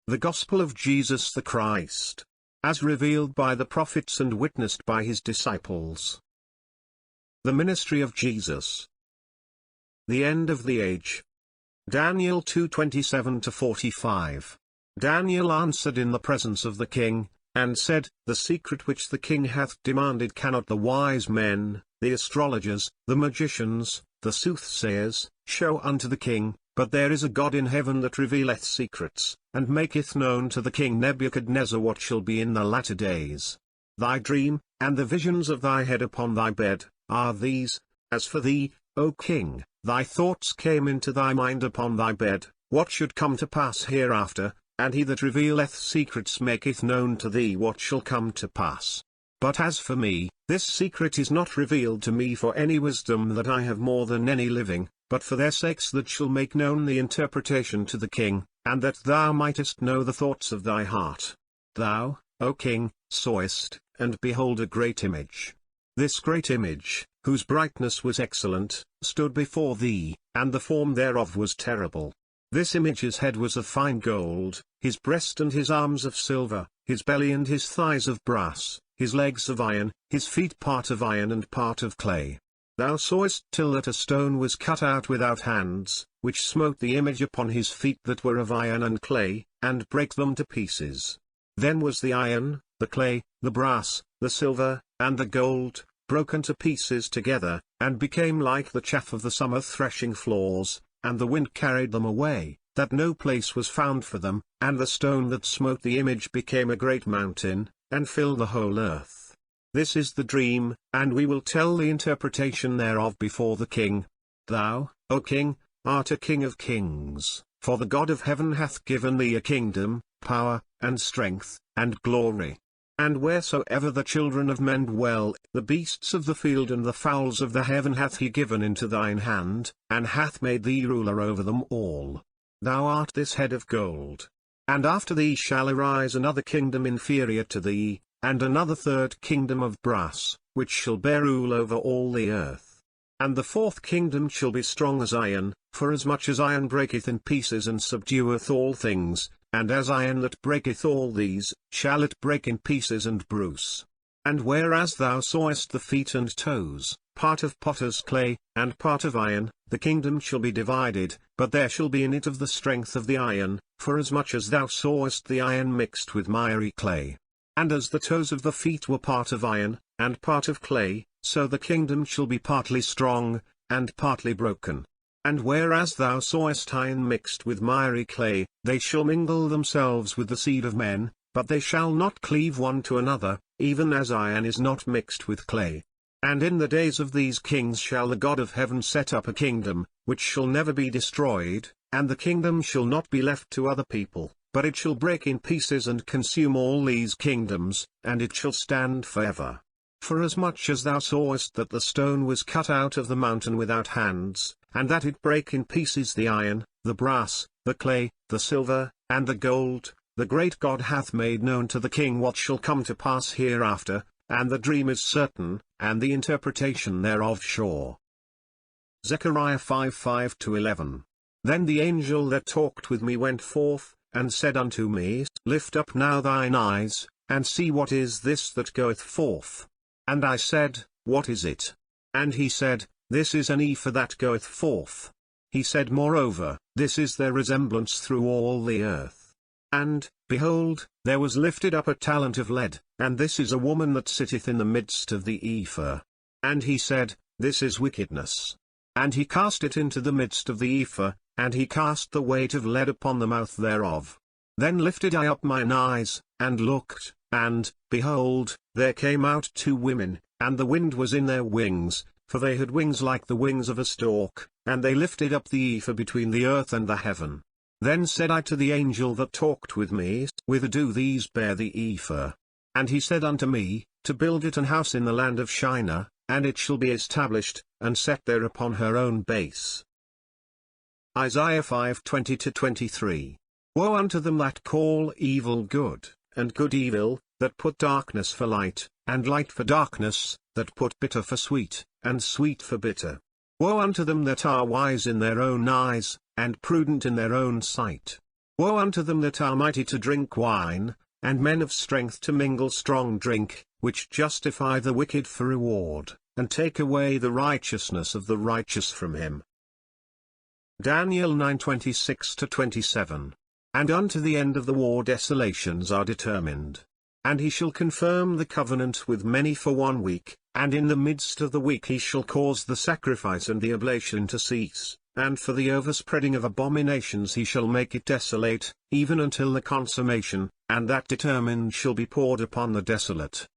The Gospel of Jesus the Christ, as revealed by the prophets and witnessed by his disciples. The ministry of Jesus. The end of the age. Daniel 2:27-45. Daniel answered in the presence of the king, and said, The secret which the king hath demanded cannot the wise men, the astrologers, the magicians, the soothsayers, show unto the king, but there is a God in heaven that revealeth secrets, and maketh known to the king Nebuchadnezzar what shall be in the latter days. Thy dream, and the visions of thy head upon thy bed, are these. As for thee, O king, thy thoughts came into thy mind upon thy bed, what should come to pass hereafter, and he that revealeth secrets maketh known to thee what shall come to pass. But as for me, this secret is not revealed to me for any wisdom that I have more than any living, but for their sakes that shall make known the interpretation to the king, and that thou mightest know the thoughts of thy heart. Thou, O king, sawest, and behold a great image. This great image, whose brightness was excellent, stood before thee, and the form thereof was terrible. This image's head was of fine gold, his breast and his arms of silver, his belly and his thighs of brass, his legs of iron, his feet part of iron and part of clay. Thou sawest till that a stone was cut out without hands, which smote the image upon his feet that were of iron and clay, and brake them to pieces. Then was the iron, the clay, the brass, the silver, and the gold, broken to pieces together, and became like the chaff of the summer threshing floors, and the wind carried them away, that no place was found for them, and the stone that smote the image became a great mountain, and filled the whole earth. This is the dream, and we will tell the interpretation thereof before the king. Thou, O king, art a king of kings, for the God of heaven hath given thee a kingdom, power, and strength, and glory. And wheresoever the children of men dwell, the beasts of the field and the fowls of the heaven hath he given into thine hand, and hath made thee ruler over them all. Thou art this head of gold. And after thee shall arise another kingdom inferior to thee, and another third kingdom of brass, which shall bear rule over all the earth. And the fourth kingdom shall be strong as iron, forasmuch as iron breaketh in pieces and subdueth all things, and as iron that breaketh all these, shall it break in pieces and bruise. And whereas thou sawest the feet and toes, part of potter's clay, and part of iron, the kingdom shall be divided, but there shall be in it of the strength of the iron, forasmuch as thou sawest the iron mixed with miry clay. And as the toes of the feet were part of iron, and part of clay, so the kingdom shall be partly strong, and partly broken. And whereas thou sawest iron mixed with miry clay, they shall mingle themselves with the seed of men, but they shall not cleave one to another, even as iron is not mixed with clay. And in the days of these kings shall the God of heaven set up a kingdom, which shall never be destroyed, and the kingdom shall not be left to other people, but it shall break in pieces and consume all these kingdoms, and it shall stand forever. Forasmuch as thou sawest that the stone was cut out of the mountain without hands, and that it brake in pieces the iron, the brass, the clay, the silver, and the gold, the great God hath made known to the king what shall come to pass hereafter, and the dream is certain, and the interpretation thereof sure. Zechariah 5:5-11. Then the angel that talked with me went forth, and said unto me, Lift up now thine eyes, and see what is this that goeth forth. And I said, What is it? And he said, This is an ephah that goeth forth. He said moreover, This is their resemblance through all the earth. And, behold, there was lifted up a talent of lead, and this is a woman that sitteth in the midst of the ephah. And he said, This is wickedness. And he cast it into the midst of the ephah, and he cast the weight of lead upon the mouth thereof. Then lifted I up mine eyes, and looked, and, behold, there came out two women, and the wind was in their wings, for they had wings like the wings of a stork, and they lifted up the ephah between the earth and the heaven. Then said I to the angel that talked with me, Whither do these bear the ephah? And he said unto me, To build it an house in the land of Shinar, and it shall be established, and set there upon her own base. Isaiah 5:20-23. Woe unto them that call evil good, and good evil, that put darkness for light, and light for darkness, that put bitter for sweet, and sweet for bitter. Woe unto them that are wise in their own eyes, and prudent in their own sight. Woe unto them that are mighty to drink wine, and men of strength to mingle strong drink, which justify the wicked for reward, and take away the righteousness of the righteous from him. Daniel 9:26-27. And unto the end of the war desolations are determined. And he shall confirm the covenant with many for 1 week, and in the midst of the week he shall cause the sacrifice and the oblation to cease, and for the overspreading of abominations he shall make it desolate, even until the consummation, and that determined shall be poured upon the desolate.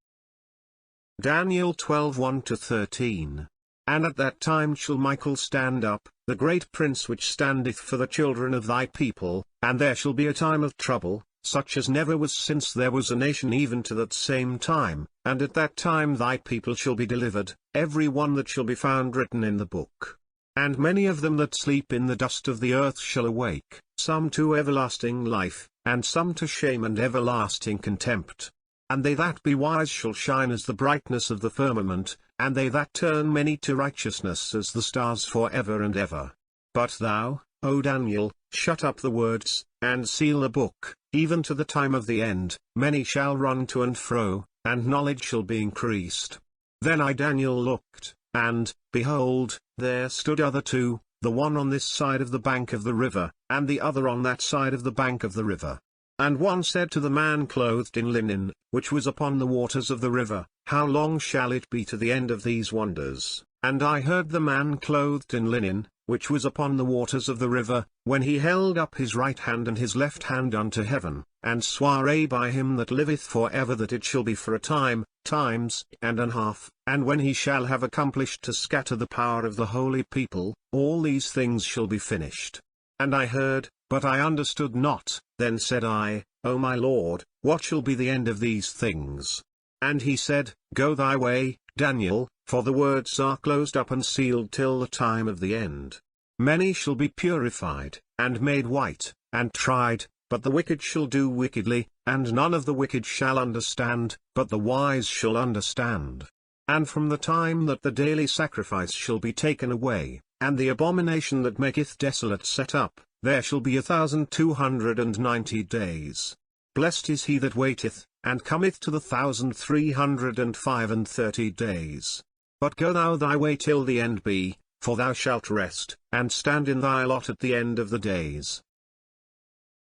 Daniel 12:1-13. And at that time shall Michael stand up, the great prince which standeth for the children of thy people, and there shall be a time of trouble, such as never was since there was a nation even to that same time, and at that time thy people shall be delivered, every one that shall be found written in the book. And many of them that sleep in the dust of the earth shall awake, some to everlasting life, and some to shame and everlasting contempt. And they that be wise shall shine as the brightness of the firmament, and they that turn many to righteousness as the stars for ever and ever. But thou, O Daniel, shut up the words, and seal the book, even to the time of the end. Many shall run to and fro, and knowledge shall be increased. Then I Daniel looked, and, behold, there stood other two, the one on this side of the bank of the river, and the other on that side of the bank of the river. And one said to the man clothed in linen, which was upon the waters of the river, How long shall it be to the end of these wonders? And I heard the man clothed in linen, which was upon the waters of the river, when he held up his right hand and his left hand unto heaven, and sware by him that liveth for ever that it shall be for a time, times and an half, and when he shall have accomplished to scatter the power of the holy people, all these things shall be finished. And I heard, but I understood not. Then said I, O my Lord, what shall be the end of these things? And he said, Go thy way, Daniel, for the words are closed up and sealed till the time of the end. Many shall be purified, and made white, and tried, but the wicked shall do wickedly, and none of the wicked shall understand, but the wise shall understand. And from the time that the daily sacrifice shall be taken away, and the abomination that maketh desolate set up, there shall be 1,290 days. Blessed is he that waiteth, and cometh to the 1,335 days. But go thou thy way till the end be, for thou shalt rest, and stand in thy lot at the end of the days.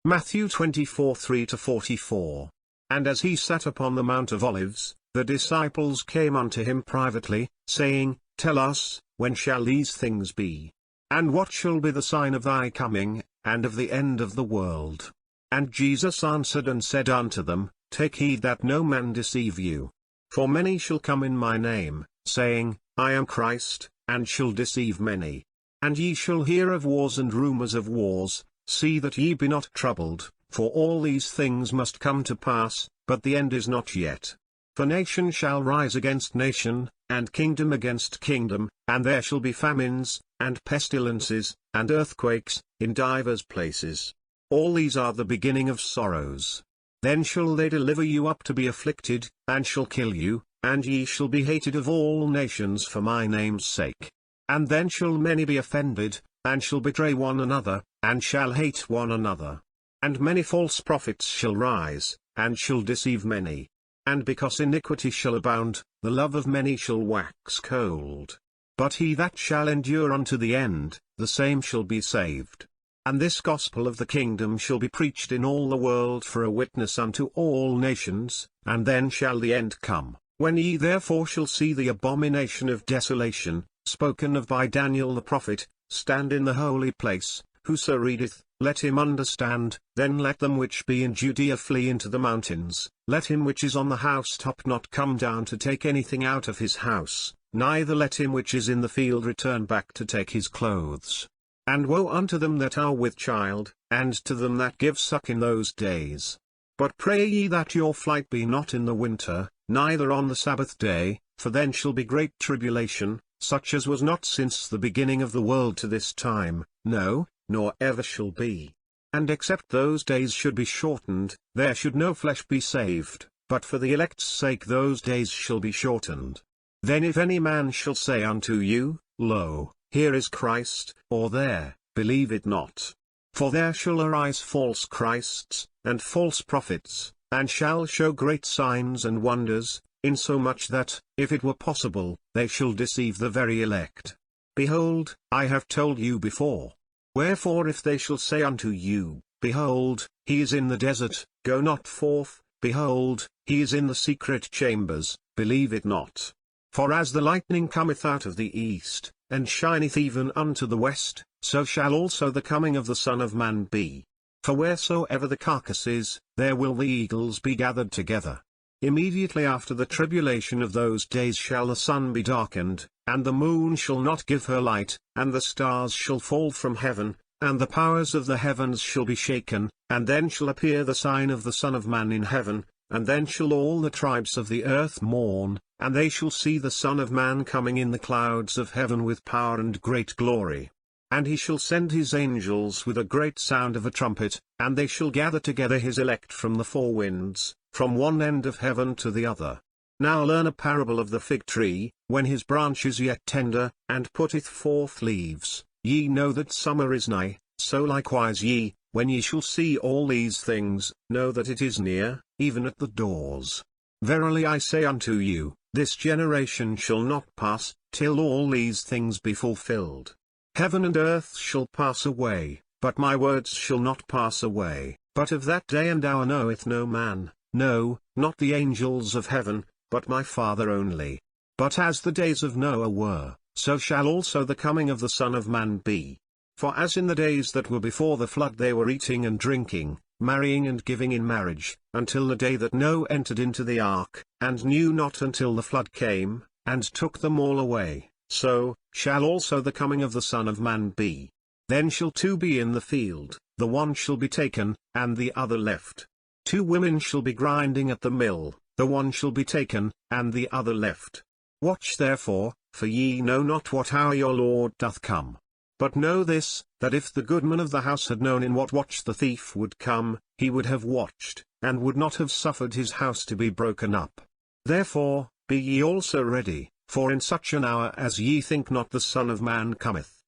Matthew 24:3-44. And as he sat upon the Mount of Olives, the disciples came unto him privately, saying, Tell us, when shall these things be? And what shall be the sign of thy coming, and of the end of the world? And Jesus answered and said unto them, Take heed that no man deceive you. For many shall come in my name, saying, I am Christ, and shall deceive many. And ye shall hear of wars and rumours of wars. See that ye be not troubled, for all these things must come to pass, but the end is not yet. For nation shall rise against nation, and kingdom against kingdom, and there shall be famines, and pestilences, and earthquakes, in divers places. All these are the beginning of sorrows. Then shall they deliver you up to be afflicted, and shall kill you, and ye shall be hated of all nations for my name's sake. And then shall many be offended, and shall betray one another, and shall hate one another. And many false prophets shall rise, and shall deceive many. And because iniquity shall abound, the love of many shall wax cold. But he that shall endure unto the end, the same shall be saved. And this gospel of the kingdom shall be preached in all the world for a witness unto all nations, and then shall the end come. When ye therefore shall see the abomination of desolation, spoken of by Daniel the prophet, stand in the holy place, whoso readeth, let him understand. Then let them which be in Judea flee into the mountains. Let him which is on the housetop not come down to take anything out of his house, neither let him which is in the field return back to take his clothes. And woe unto them that are with child, and to them that give suck in those days. But pray ye that your flight be not in the winter, neither on the Sabbath day, for then shall be great tribulation, such as was not since the beginning of the world to this time, no, nor ever shall be. And except those days should be shortened, there should no flesh be saved, but for the elect's sake those days shall be shortened. Then if any man shall say unto you, Lo, here is Christ, or there, believe it not. For there shall arise false Christs, and false prophets, and shall show great signs and wonders, insomuch that, if it were possible, they shall deceive the very elect. Behold, I have told you before. Wherefore if they shall say unto you, Behold, he is in the desert, go not forth, behold, he is in the secret chambers, believe it not. For as the lightning cometh out of the east, and shineth even unto the west, so shall also the coming of the Son of Man be. For wheresoever the carcass is, there will the eagles be gathered together. Immediately after the tribulation of those days shall the sun be darkened, and the moon shall not give her light, and the stars shall fall from heaven, and the powers of the heavens shall be shaken, and then shall appear the sign of the Son of Man in heaven, and then shall all the tribes of the earth mourn, and they shall see the Son of Man coming in the clouds of heaven with power and great glory. And he shall send his angels with a great sound of a trumpet, and they shall gather together his elect from the four winds, from one end of heaven to the other. Now learn a parable of the fig tree, when his branch is yet tender, and putteth forth leaves. Ye know that summer is nigh, so likewise ye, when ye shall see all these things, know that it is near, even at the doors. Verily I say unto you, this generation shall not pass, till all these things be fulfilled. Heaven and earth shall pass away, but my words shall not pass away. But of that day and hour knoweth no man, no, not the angels of heaven, but my Father only. But as the days of Noah were, so shall also the coming of the Son of Man be. For as in the days that were before the flood they were eating and drinking, marrying and giving in marriage, until the day that Noah entered into the ark, and knew not until the flood came, and took them all away, so shall also the coming of the Son of Man be. Then shall two be in the field, the one shall be taken, and the other left. 2 women shall be grinding at the mill, the one shall be taken, and the other left. Watch therefore, for ye know not what hour your Lord doth come. But know this, that if the goodman of the house had known in what watch the thief would come, he would have watched, and would not have suffered his house to be broken up. Therefore, be ye also ready, for in such an hour as ye think not the Son of Man cometh.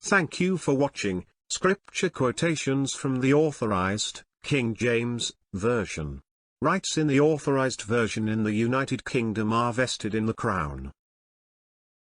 Thank you for watching. Scripture quotations from the Authorized, King James, Version. Rights in the Authorized Version in the United Kingdom are vested in the Crown.